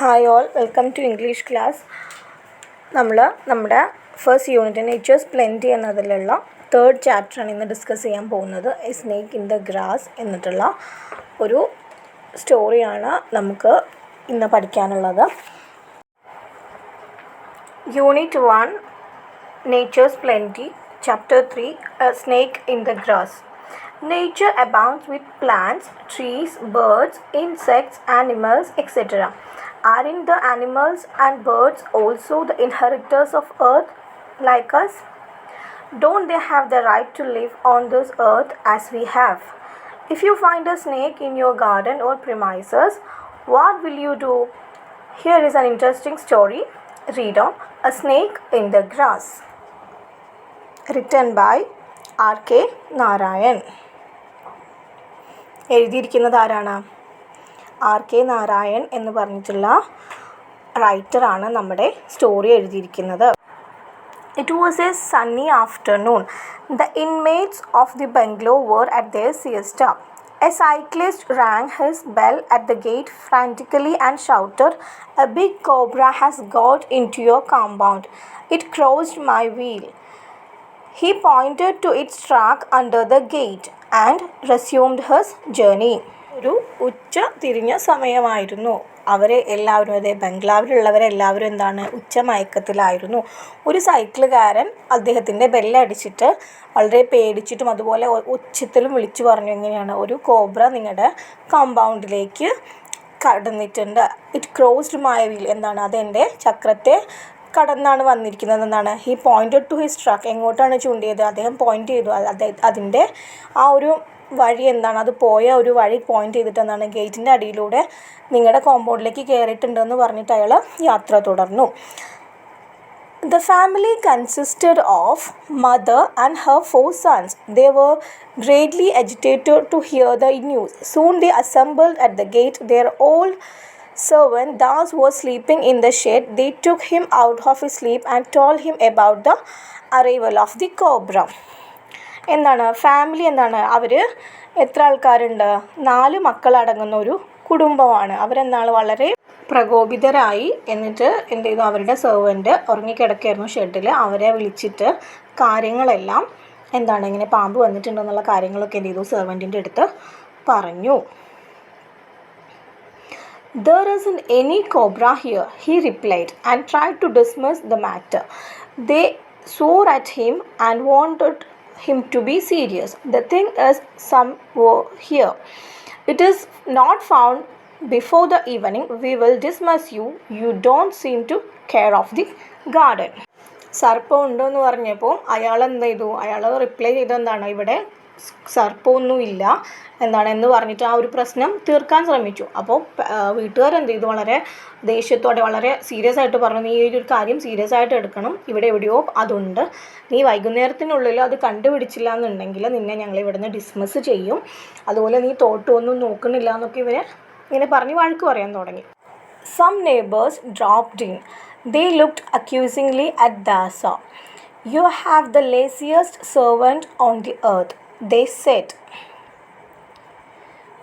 Hi all, welcome to English class. നമ്മുടെ first unit nature's plenty എന്നതിലുള്ള third ചാപ്റ്ററാണ് ഇന്ന് ഡിസ്കസ് ചെയ്യാൻ പോകുന്നത്. A snake in the grass എന്നിട്ടുള്ള ഒരു സ്റ്റോറിയാണ് നമുക്ക് ഇന്ന് പഠിക്കാനുള്ളത്. Unit 1 nature's plenty, chapter 3 a snake in the grass. Nature abounds with plants, trees, birds, insects, animals, etc. Aren't the animals and birds also the inheritors of earth like us? Don't they have the right to live on this earth as we have? If you find a snake in your garden or premises, what will you do? Here is an interesting story. Read on A Snake in the Grass, written by R.K. Narayan. എഴുതിയിരിക്കുന്നത് ആരാണ്? R.K. Narayan എന്ന് പറഞ്ഞിട്ടുള്ള റൈറ്ററാണ് നമ്മുടെ story എഴുതിയിരിക്കുന്നത്. It was a sunny afternoon. The inmates of the bungalow were at their siesta. A cyclist rang his bell at the gate frantically and shouted, "A big cobra has got into your compound. It crossed my wheel." He pointed to its track under the gate and resumed his journey. ഒരു ഉച്ച തിരിഞ്ഞ സമയമായിരുന്നു. എല്ലാവരും ബംഗ്ലാവിലുള്ളവരെല്ലാവരും ഉച്ചമയക്കത്തിലായിരുന്നു. ഒരു സൈക്കിളുകാരൻ അദ്ദേഹത്തിൻ്റെ ബെല്ലടിച്ചിട്ട് വളരെ പേടിച്ചിട്ടും അതുപോലെ ഉച്ചത്തിലും വിളിച്ചു പറഞ്ഞു, എങ്ങനെയാണ്, ഒരു കോബ്ര നിങ്ങളുടെ കോമ്പൗണ്ടിലേക്ക് കടന്നിട്ടുണ്ട്. ഇറ്റ് ക്രോസ്ഡ് മൈ വീൽ, അതെൻ്റെ ചക്രത്തെ കടന്നാണ് വന്നിരിക്കുന്നത്. He pointed to his truck, എങ്ങോട്ടാണ് ചൂണ്ടിയത്? അദ്ദേഹം പോയിൻ്റ് ചെയ്തു. അതിൻ്റെ ആ ഒരു വഴി അത് പോയ ഒരു വഴി പോയിൻ്റ് ചെയ്തിട്ട് ഗേറ്റിൻ്റെ അടിയിലൂടെ നിങ്ങളുടെ കോമ്പൗണ്ടിലേക്ക് കയറിയിട്ടുണ്ടെന്ന് പറഞ്ഞിട്ട് അയാൾ യാത്ര തുടർന്നു. The family consisted of mother and her 4 sons. They were greatly agitated to hear the news. Soon they assembled at the gate. Their old servant Das was sleeping in the shed. They took him out of his sleep and told him about the arrival of the cobra. Family അവർ എത്ര ആൾക്കാരുണ്ട്? 4 മക്കളടങ്ങുന്ന ഒരു കുടുംബമാണ്. വളരെ പ്രകോപിതരായി. എന്നിട്ട് എന്ത് ചെയ്തു? അവരുടെ സെർവൻറ്റ് ഉറങ്ങിക്കിടക്കായിരുന്നു ഷെഡിൽ. അവരെ വിളിച്ചിട്ട് കാര്യങ്ങളെല്ലാം ഇങ്ങനെ പാമ്പ് വന്നിട്ടുണ്ടെന്നുള്ള കാര്യങ്ങളൊക്കെ എന്ത് ചെയ്തു? സെർവൻറ്റിൻ്റെ അടുത്ത് പറഞ്ഞു. "There isn't any cobra here," he replied, and tried to dismiss the matter. They swore at him and wanted him to be serious. "The thing is, some were here. It is not found before the evening. We will dismiss you. You don't seem to care of the garden." സർപ്പം ഉണ്ടെന്ന് പറഞ്ഞപ്പോൾ അയാൾ reply ചെയ്തെന്താണ്, ഇവിടെ സർപ്പമൊന്നുമില്ല എന്ന് പറഞ്ഞിട്ട് ആ ഒരു പ്രശ്നം തീർക്കാൻ ശ്രമിച്ചു. അപ്പോൾ വീട്ടുകാരെന്ത് ചെയ്തു? വളരെ ദേഷ്യത്തോടെ വളരെ സീരിയസ് ആയിട്ട് പറഞ്ഞു, നീ ഈ ഒരു കാര്യം സീരിയസ് ആയിട്ട് എടുക്കണം. ഇവിടെ എവിടെയോ അതുണ്ട്. നീ വൈകുന്നേരത്തിനുള്ളിൽ അത് കണ്ടുപിടിച്ചില്ല എന്നുണ്ടെങ്കിൽ നിന്നെ ഞങ്ങൾ ഇവിടുന്ന് ഡിസ്മിസ് ചെയ്യും. അതുപോലെ നീ തോട്ടമൊന്നും നോക്കണില്ല എന്നൊക്കെ ഇങ്ങനെ പറഞ്ഞ് വഴക്ക് പറയാൻ തുടങ്ങി. Some neighbors dropped in. They looked accusingly at Dasa. "You have the laziest servant on the earth," they said.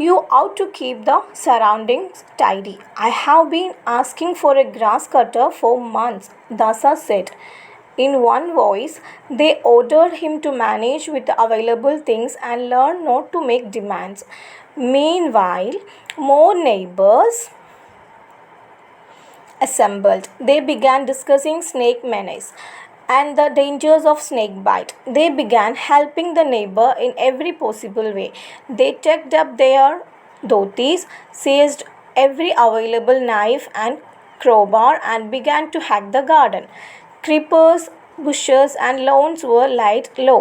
"You ought to keep the surroundings tidy." "I have been asking for a grass cutter for months," Dasa said. In one voice, they ordered him to manage with the available things and learn not to make demands. Meanwhile, more neighbors assembled. They began discussing snake menace and the dangers of snake bite. They began helping the neighbor in every possible way. They tucked up their dhotis, seized every available knife and crowbar, and began to hack the garden. Creepers, bushes, and lawns were laid low.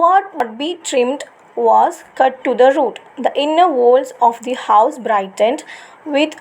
What would be trimmed was cut to the root. The inner walls of the house brightened with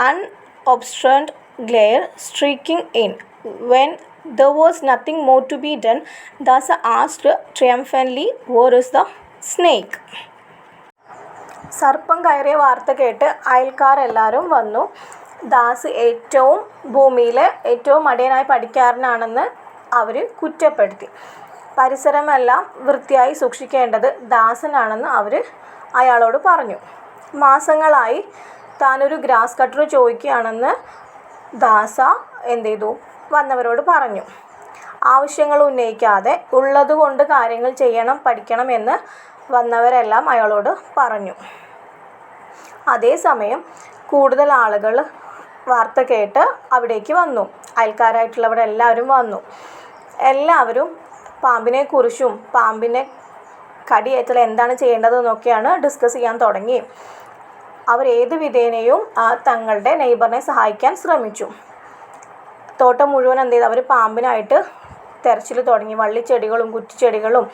unobstructed glare streaking in. When there was nothing more to be done, Dasa asked triumphantly, "Where is the snake?" സർപ്പം കയറിയ വാർത്ത കേട്ട് അയൽക്കാരെല്ലാവരും വന്നു. ദാസ് ഭൂമിയിലെ ഏറ്റവും മടിയനായ പണിക്കാരനാണെന്ന് അവർ കുറ്റപ്പെടുത്തി. പരിസരമെല്ലാം വൃത്തിയായി സൂക്ഷിക്കേണ്ടത് ദാസനാണെന്ന് അവർ അയാളോട് പറഞ്ഞു. മാസങ്ങളായി താനൊരു ഗ്രാസ് കട്ടർ ചോദിക്കുകയാണെന്ന് ദാസ എന്ത് ചെയ്തു, വന്നവരോട് പറഞ്ഞു. ആവശ്യങ്ങൾ ഉന്നയിക്കാതെ ഉള്ളതുകൊണ്ട് കാര്യങ്ങൾ ചെയ്യണം, പഠിക്കണം എന്ന് വന്നവരെല്ലാം അയാളോട് പറഞ്ഞു. അതേസമയം കൂടുതൽ ആളുകൾ വാർത്ത കേട്ട് അവിടേക്ക് വന്നു. അയൽക്കാരായിട്ടുള്ളവരെല്ലാവരും വന്നു. എല്ലാവരും പാമ്പിനെക്കുറിച്ചും പാമ്പിനെ കടിയേറ്റാൽ എന്താണ് ചെയ്യേണ്ടതെന്നൊക്കെയാണ് ഡിസ്കസ് ചെയ്യാൻ തുടങ്ങി. അവർ ഏത് വിധേനയും തങ്ങളുടെ നെയ്ബറിനെ സഹായിക്കാൻ ശ്രമിച്ചു. തോട്ടം മുഴുവൻ എന്ത് ചെയ്തു, അവർ പാമ്പിനായിട്ട് തെരച്ചിൽ തുടങ്ങി. വള്ളിച്ചെടികളും കുറ്റിച്ചെടികളും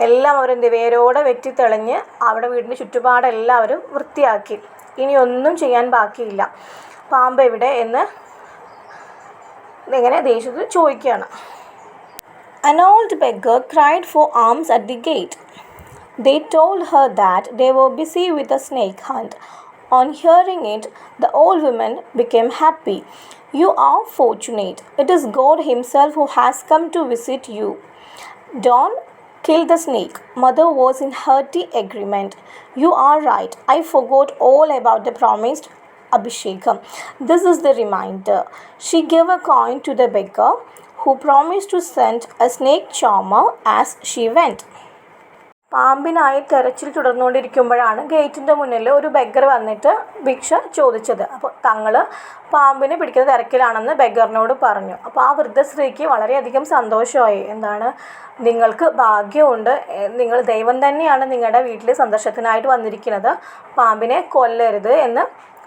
എല്ലാം അവരെന്ത് വേരോടെ വെട്ടിത്തെളിഞ്ഞ് അവിടെ വീടിൻ്റെ ചുറ്റുപാടെല്ലാവരും വൃത്തിയാക്കി. ഇനി ഒന്നും ചെയ്യാൻ ബാക്കിയില്ല. പാമ്പ് എവിടെ എന്ന് ഇങ്ങനെ ദേഷ്യത്തിൽ ചോദിക്കുകയാണ്. An old beggar cried for alms at the gate. They told her that they were busy with a snake hunt. On hearing it, the old woman became happy. You are fortunate. It is God Himself who has come to visit you. Don't kill the snake. Mother was in hearty agreement. You are right. I forgot all about the promised Abhishekam. This is the reminder. She gave a coin to the beggar, who promised to send a snake charmer as she went. പാമ്പിനായി തെരച്ചിൽ തുടർന്നുകൊണ്ടിരിക്കുമ്പോഴാണ് ഗേറ്റിൻ്റെ മുന്നിൽ ഒരു beggar വന്നിട്ട് ഭിക്ഷ ചോദിച്ചത്. അപ്പോൾ തങ്ങൾ പാമ്പിനെ പിടിക്കുന്ന തിരക്കിലാണെന്ന് ബെഗറിനോട് പറഞ്ഞു. അപ്പോൾ ആ വൃദ്ധസ്ത്രീക്ക് വളരെയധികം സന്തോഷമായി. എന്താണ്, നിങ്ങൾക്ക് ഭാഗ്യമുണ്ട്, നിങ്ങൾ ദൈവം തന്നെയാണ് നിങ്ങളുടെ വീട്ടിൽ സന്ദർശനത്തിനായിട്ട് വന്നിരിക്കുന്നത്, പാമ്പിനെ കൊല്ലരുത് എന്ന്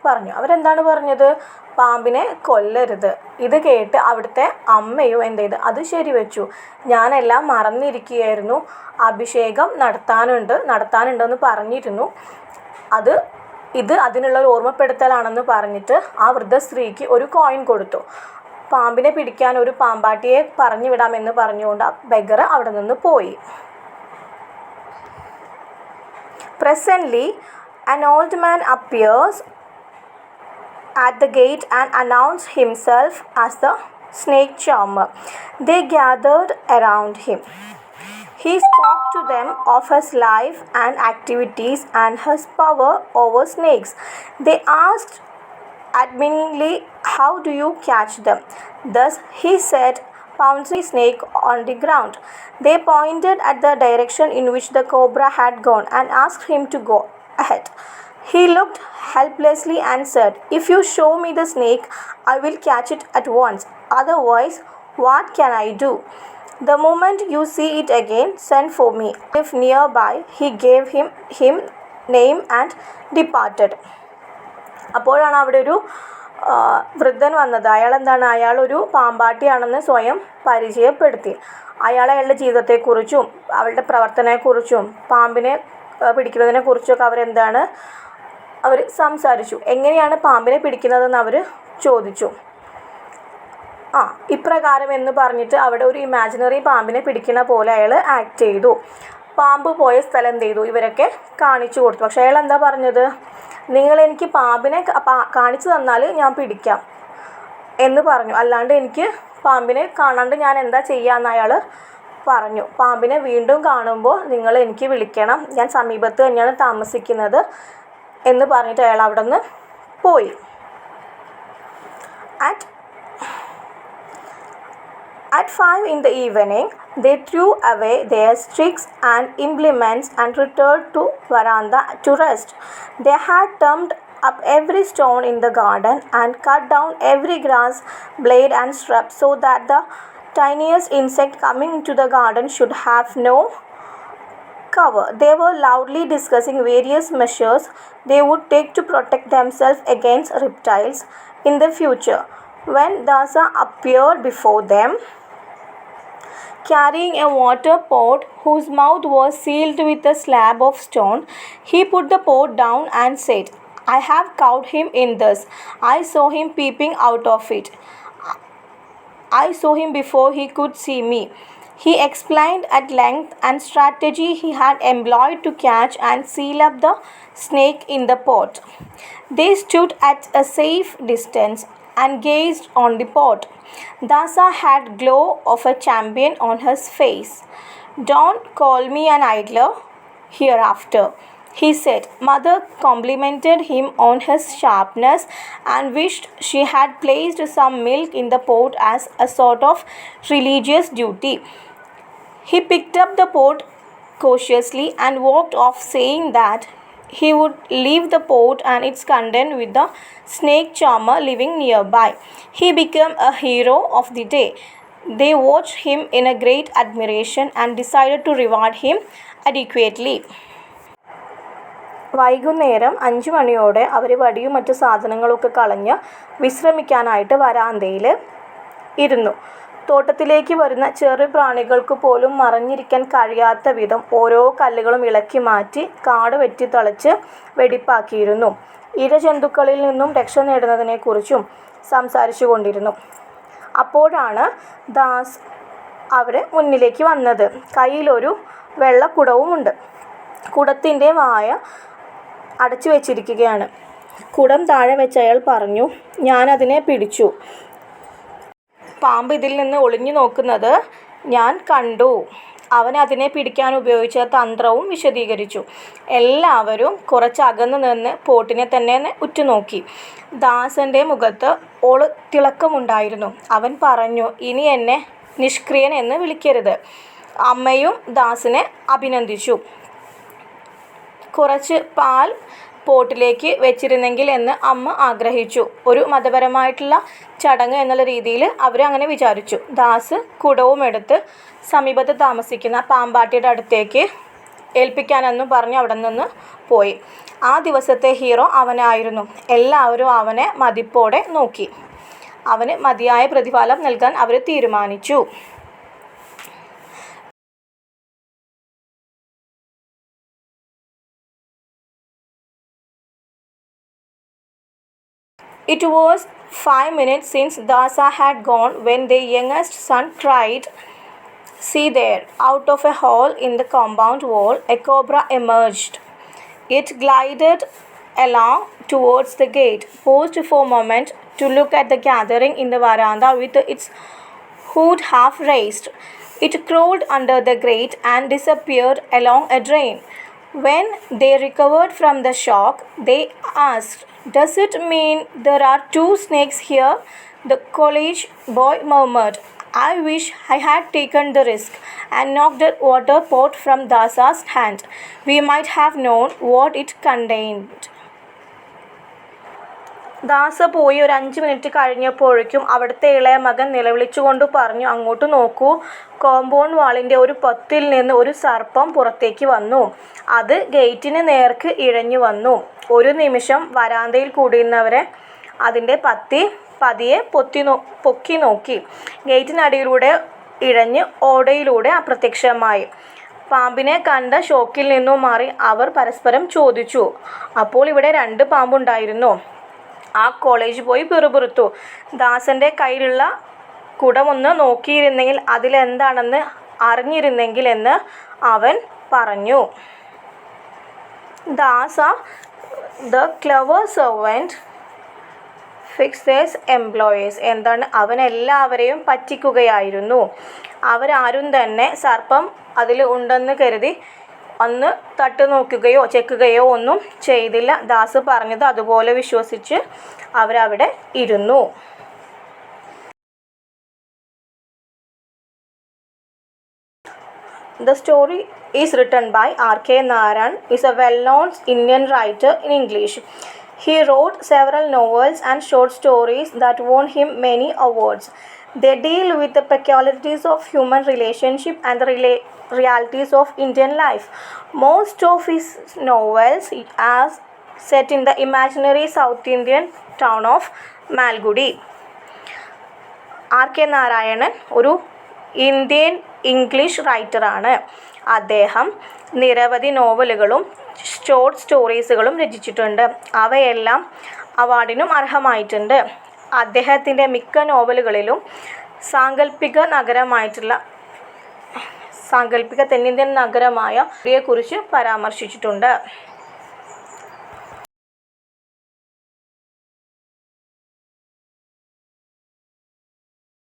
പറഞ്ഞു. അവരെന്താണ് പറഞ്ഞത്? പാമ്പിനെ കൊല്ലരുത്. ഇത് കേട്ട് അവിടുത്തെ അമ്മയും എന്ത് ചെയ്ത്, അത് ശരിവെച്ചു. ഞാനെല്ലാം മറന്നിരിക്കുകയായിരുന്നു, അഭിഷേകം നടത്താനുണ്ടെന്ന് പറഞ്ഞിരുന്നു, ഇത് അതിനുള്ള ഒരു ഓർമ്മപ്പെടുത്തലാണെന്ന് പറഞ്ഞിട്ട് ആ വൃദ്ധസ്ത്രീക്ക് ഒരു കോയിൻ കൊടുത്തു. പാമ്പിനെ പിടിക്കാൻ ഒരു പാമ്പാട്ടിയെ പറഞ്ഞു വിടാമെന്ന് പറഞ്ഞുകൊണ്ട് ആ ബെഗർ അവിടെ നിന്ന് പോയി. Presently, an old man appears at the gate and announced himself as the snake charmer. They gathered around him. He spoke to them of his life and activities and his power over snakes. They asked admiringly, "How do you catch them?" Thus he said, pouncing a snake on the ground. They pointed at the direction in which the cobra had gone and asked him to go ahead. He looked helplessly and said, "If you show me the snake, I will catch it at once. Otherwise, what can I do? The moment you see it again, send for me." If nearby, he gave him name and departed. അപ്പോഴാണ് അവിടെ ഒരു വൃദ്ധൻ വന്നത്. അയാളൊരു പാമ്പാട്ടിയാണെന്ന് സ്വയം പരിചയപ്പെടുത്തി. അയാളുടെ ജീവിതത്തെക്കുറിച്ചും അവളുടെ പ്രവർത്തനത്തെക്കുറിച്ചും പാമ്പിനെ പിടിക്കുന്നതിനെക്കുറിച്ചൊക്കെ അവർ സംസാരിച്ചു. എങ്ങനെയാണ് പാമ്പിനെ പിടിക്കുന്നതെന്ന് അവർ ചോദിച്ചു. ഇപ്രകാരം എന്ന് പറഞ്ഞിട്ട് അവിടെ ഒരു ഇമാജിനറി പാമ്പിനെ പിടിക്കുന്ന പോലെ അയാൾ ആക്ട് ചെയ്തു. പാമ്പ് പോയ സ്ഥലം എന്ത് ചെയ്തു, ഇവരൊക്കെ കാണിച്ചു കൊടുത്തു. പക്ഷേ അയാൾ എന്താ പറഞ്ഞത്? നിങ്ങളെനിക്ക് പാമ്പിനെ കാണിച്ചു തന്നാൽ ഞാൻ പിടിക്കാം എന്ന് പറഞ്ഞു. അല്ലാണ്ട് എനിക്ക് പാമ്പിനെ കാണാണ്ട് ഞാൻ എന്താ ചെയ്യാമെന്ന് അയാൾ പറഞ്ഞു. പാമ്പിനെ വീണ്ടും കാണുമ്പോൾ നിങ്ങൾ എനിക്ക് വിളിക്കണം, ഞാൻ സമീപത്ത് തന്നെയാണ് താമസിക്കുന്നത് എന്ന് പറഞ്ഞിട്ട് അയാൾ അവിടെ നിന്ന് പോയി. At 5 in the evening, they threw away their sticks and implements and returned to veranda to rest. They had tumbed up every stone in the garden and cut down every grass blade and shrub so that the tiniest insect coming into the garden should have no cover. They were loudly discussing various measures they would take to protect themselves against reptiles in the future. When Dasa appeared before them, carrying a water pot whose mouth was sealed with a slab of stone, he put the pot down and said, "I have caught him in this. I saw him peeping out of it. I saw him before he could see me." He explained at length and strategy he had employed to catch and seal up the snake in the pot. They stood at a safe distance and gazed on the pot. Dasa had glow of a champion on his face. "Don't call me an idler hereafter," he said. Mother complimented him on his sharpness and wished she had placed some milk in the pot as a sort of religious duty. He picked up the pot cautiously and walked off, saying that he would leave the pot and its content with the snake charmer living nearby. He became a hero of the day. They watched him in a great admiration and decided to reward him adequately. വൈകുന്നേരം 5 മണിയോടെ അവർ വടിയും മറ്റു സാധനങ്ങളൊക്കെ കളഞ്ഞ് വിശ്രമിക്കാനായിട്ട് വരാന്തയിൽ ഇരുന്നു. തോട്ടത്തിലേക്ക് വരുന്ന ചെറു പ്രാണികൾക്ക് പോലും മറഞ്ഞിരിക്കാൻ കഴിയാത്ത വിധം ഓരോ കല്ലുകളും ഇളക്കി മാറ്റി കാട് വെട്ടിത്തളിച്ച് വെടിപ്പാക്കിയിരുന്നു. ഇഴജന്തുക്കളിൽ നിന്നും രക്ഷ നേടുന്നതിനെക്കുറിച്ചും സംസാരിച്ചു കൊണ്ടിരുന്നു. അപ്പോഴാണ് ദാസ് അവരെ മുന്നിലേക്ക് വന്നത്. കയ്യിലൊരു വെള്ളക്കുടവുമുണ്ട്. കുടത്തിൻ്റെ വായ അടച്ചു വെച്ചിരിക്കുകയാണ്. കുടം താഴെ വെച്ച് അയാൾ പറഞ്ഞു, ഞാനതിനെ പിടിച്ചു. പാമ്പ് ഇതിൽ നിന്ന് ഒളിഞ്ഞു നോക്കുന്നത് ഞാൻ കണ്ടു. അവൻ അതിനെ പിടിക്കാൻ ഉപയോഗിച്ച തന്ത്രവും വിശദീകരിച്ചു. എല്ലാവരും കുറച്ചകന്നു നിന്ന് പോട്ടിനെ തന്നെ ഉറ്റുനോക്കി. ദാസൻ്റെ മുഖത്ത് തിളക്കമുണ്ടായിരുന്നു. അവൻ പറഞ്ഞു, ഇനി എന്നെ നിഷ്ക്രിയൻ എന്ന് വിളിക്കരുത്. അമ്മയും ദാസിനെ അഭിനന്ദിച്ചു. കുറച്ച് പാൽ പോട്ടിലേക്ക് വെച്ചിരുന്നെങ്കിൽ എന്ന് അമ്മ ആഗ്രഹിച്ചു. ഒരു മതപരമായിട്ടുള്ള ചടങ്ങ് എന്നുള്ള രീതിയിൽ അവർ അങ്ങനെ വിചാരിച്ചു. ദാസ് കുടവും എടുത്ത് സമീപത്ത് താമസിക്കുന്ന പാമ്പാട്ടിയുടെ അടുത്തേക്ക് ഏൽപ്പിക്കാനെന്നും പറഞ്ഞ് അവിടെ നിന്ന് പോയി. ആ ദിവസത്തെ ഹീറോ അവനായിരുന്നു. എല്ലാവരും അവനെ മതിപ്പോടെ നോക്കി. അവന് മതിയായ പ്രതിഫലം നൽകാൻ അവർ തീരുമാനിച്ചു. It was 5 minutes since Dasa had gone when their youngest son cried, "See there!" Out of a hole in the compound wall, a cobra emerged. It glided along towards the gate, paused for a moment to look at the gathering in the veranda with its hood half raised. It crawled under the grate and disappeared along a drain. When they recovered from the shock, they asked, "Does it mean there are 2 snakes here?" The college boy murmured, "I wish I had taken the risk and knocked the water pot from Dasa's hand. We might have known what it contained." ദാസ പോയി ഒരു 5 minute കഴിഞ്ഞപ്പോഴേക്കും അവിടുത്തെ ഇളയ മകൻ നിലവിളിച്ചുകൊണ്ട് പറഞ്ഞു, "അങ്ങോട്ട് നോക്കൂ." Compound വാളിൻ്റെ ഒരു പൊത്തിൽ നിന്ന് ഒരു സർപ്പം പുറത്തേക്ക് വന്നു. അത് ഗേറ്റിന് നേർക്ക് ഇഴഞ്ഞു വന്നു. ഒരു നിമിഷം വരാന്തയിൽ കൂടിയിരുന്നവരെ അതിൻ്റെ പതിയെ പൊക്കി നോക്കി. ഗേറ്റിനടിയിലൂടെ ഇഴഞ്ഞ് ഓടയിലൂടെ അപ്രത്യക്ഷമായി. പാമ്പിനെ കണ്ട ഷോക്കിൽ നിന്നും മാറി അവർ പരസ്പരം ചോദിച്ചു, "അപ്പോൾ ഇവിടെ 2 പാമ്പുണ്ടായിരുന്നോ?" ആ കോളേജ് പോയി പിറുപിറുത്തു. ദാസൻ്റെ കയ്യിലുള്ള കുടമൊന്ന് നോക്കിയിരുന്നെങ്കിൽ അതിലെന്താണെന്ന് അറിഞ്ഞിരുന്നെങ്കിൽ എന്ന് അവൻ പറഞ്ഞു. Dasa the clever servant fixers employees. എന്താണ്? അവൻ എല്ലാവരെയും പറ്റിക്കുകയായിരുന്നു. അവരാരും തന്നെ സർപ്പം അതിൽ ഉണ്ടെന്ന് കരുതി ഒന്ന് തട്ട് നോക്കുകയോ ചെക്കുകയോ ഒന്നും ചെയ്തില്ല. ദാസ് പറഞ്ഞത് അതുപോലെ വിശ്വസിച്ച് അവരവിടെ ഇരുന്നു. The story is written by R.K. Narayan, is a well-known Indian writer in English. He wrote several novels and short stories that won him many awards. They deal with the peculiarities of human relationship and the realities of Indian life. Most of his novels are set in the imaginary South Indian town of Malgudi. R.K. Narayanan ഒരു Indian English റൈറ്ററാണ്. അദ്ദേഹം നിരവധി നോവലുകളും short സ്റ്റോറീസുകളും രചിച്ചിട്ടുണ്ട്. അവയെല്ലാം അവാർഡിനും അർഹമായിട്ടുണ്ട്. അദ്ദേഹത്തിൻ്റെ മിക്ക നോവലുകളിലും സാങ്കല്പിക തെന്നിന്ത്യൻ നഗരമായ കുറിച്ച് പരാമർശിച്ചിട്ടുണ്ട്.